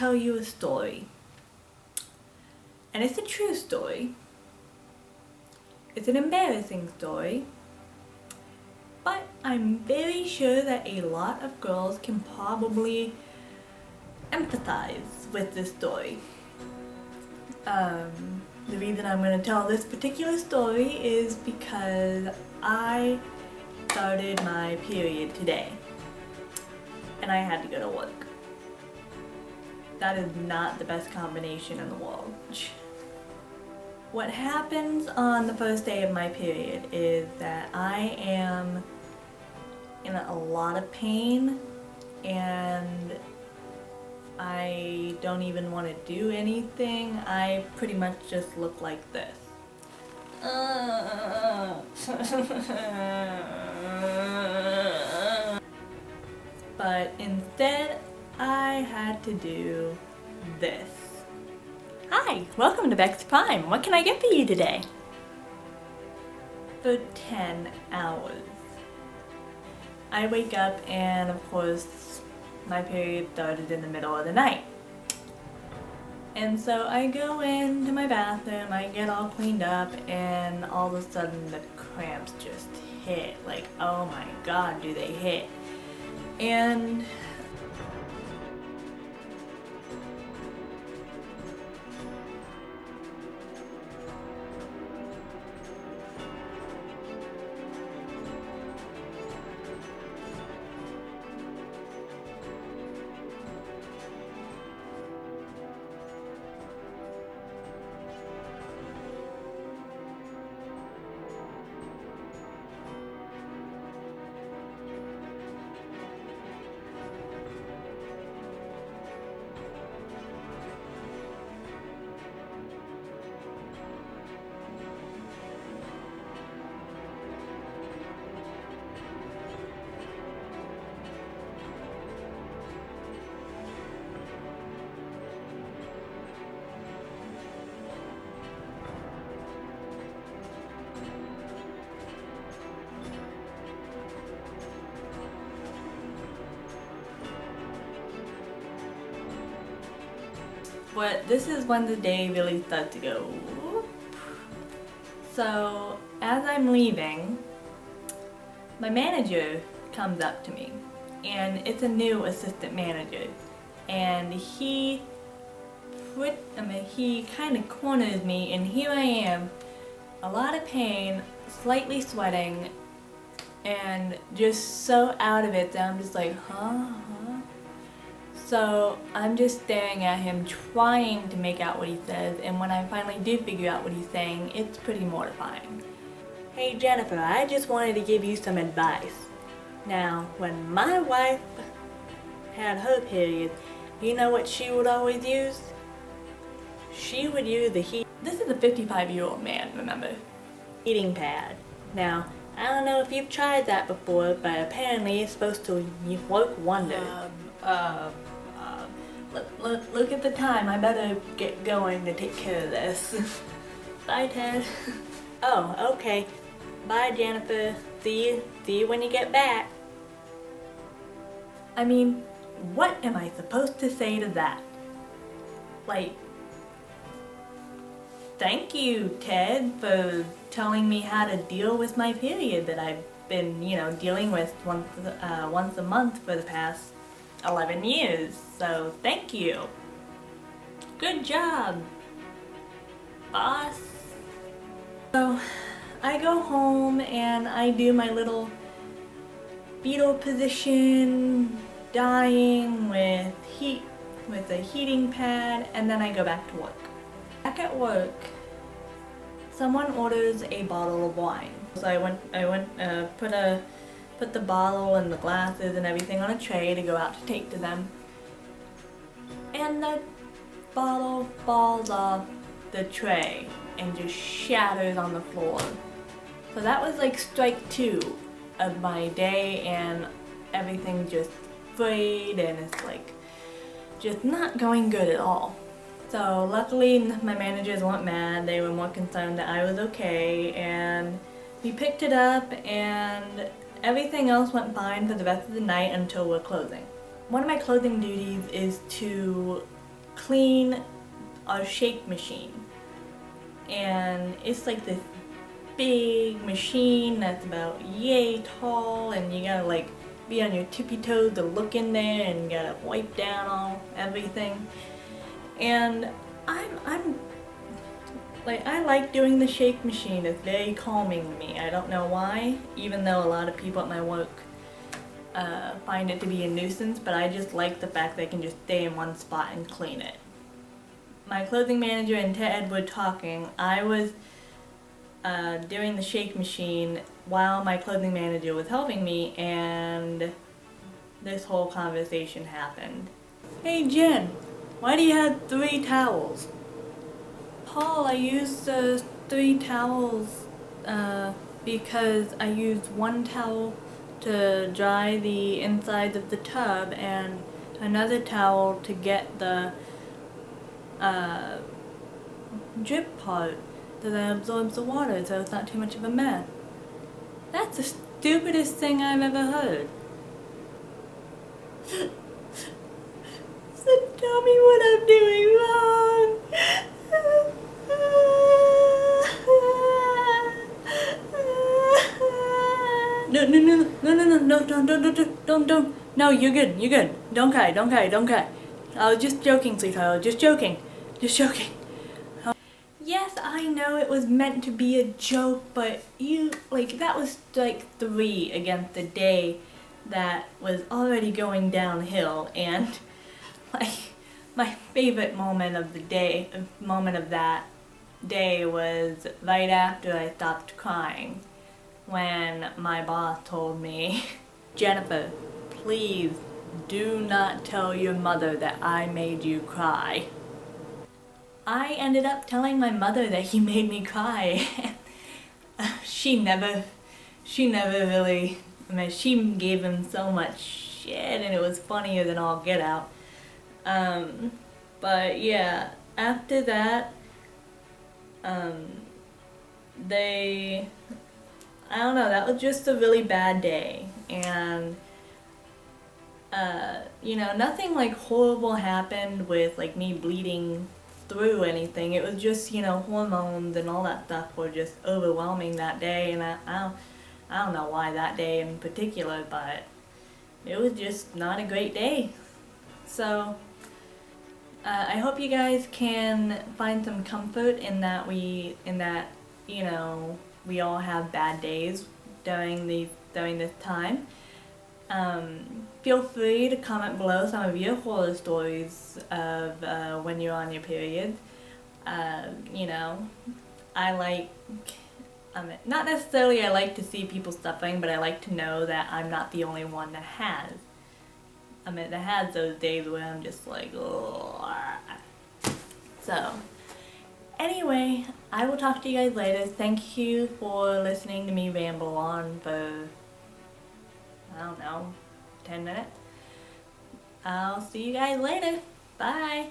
tell you a story. And it's a true story. It's an embarrassing story. But I'm very sure that a lot of girls can probably empathize with this story. The reason I'm going to tell this particular story is because I started my period today. And I had to go to work. That is not the best combination in the world. What happens on the first day of my period is that I am in a lot of pain and I don't even want to do anything. I pretty much just look like this. But instead, I had to do this. Hi, welcome to Beck's Prime. What can I get for you today? For 10 hours. I wake up and of course my period started in the middle of the night. And so I go into my bathroom, I get all cleaned up, and all of a sudden the cramps just hit. Like, oh my god, do they hit. And but this is when the day really starts to go whoop. So as I'm leaving, my manager comes up to me, and it's a new assistant manager, and he kind of corners me, and here I am, a lot of pain, slightly sweating, and just so out of it that I'm just like, huh? So I'm just staring at him, trying to make out what he says, and when I finally do figure out what he's saying, it's pretty mortifying. Hey Jennifer, I just wanted to give you some advice. Now, when my wife had her period, you know what she would always use? She would use the This is a 55-year-old man, remember? Heating pad. Now, I don't know if you've tried that before, but apparently it's supposed to work wonders. Look at the time. I better get going to take care of this. Bye, Ted. Oh, okay. Bye, Jennifer. See you when you get back. I mean, what am I supposed to say to that? Like, thank you, Ted, for telling me how to deal with my period that I've been, dealing with once a month for the past 11 years, so thank you. Good job, boss. So I go home and I do my little fetal position, dying with a heating pad, and then I go back to work. Back at work, someone orders a bottle of wine. So I went, put the bottle and the glasses and everything on a tray to go out to take to them. And the bottle falls off the tray and just shatters on the floor. So that was like strike 2 of my day, and everything just frayed and it's like just not going good at all. So luckily my managers weren't mad, they were more concerned that I was okay, and we picked it up and everything else went fine for the rest of the night until we're closing. One of my closing duties is to clean a shake machine. And it's like this big machine that's about yay tall, and you gotta like be on your tippy toes to look in there, and you gotta wipe down all everything. And I'm like, I like doing the shake machine. It's very calming to me. I don't know why, even though a lot of people at my work find it to be a nuisance, but I just like the fact that I can just stay in one spot and clean it. My clothing manager and Ted were talking. I was doing the shake machine while my clothing manager was helping me, and this whole conversation happened. Hey Jen, why do you have 3 towels? Paul, I used the 3 towels because I used one towel to dry the insides of the tub and another towel to get the drip part that absorbs the water so it's not too much of a mess. That's the stupidest thing I've ever heard. So tell me what I'm doing wrong. No, don't. No, you're good. Don't cry. I was just joking, sweetheart. I was just joking. Yes, I know it was meant to be a joke, but that was like 3 against the day that was already going downhill, and like my favorite moment of that day was right after I stopped crying, when my boss told me, Jennifer, please do not tell your mother that I made you cry. I ended up telling my mother that he made me cry. She never really, she gave him so much shit, and it was funnier than all get out. But yeah, after that, I don't know, that was just a really bad day, and nothing like horrible happened with like me bleeding through anything. It was just, hormones and all that stuff were just overwhelming that day, and I don't know why that day in particular, but it was just not a great day. So I hope you guys can find some comfort in that we all have bad days during this time. Feel free to comment below some of your horror stories of when you're on your period. Not necessarily I like to see people suffering, but I like to know that I'm not the only one that has. That has those days where I'm just like, ugh. So, anyway, I will talk to you guys later. Thank you for listening to me ramble on for, I don't know, 10 minutes. I'll see you guys later. Bye.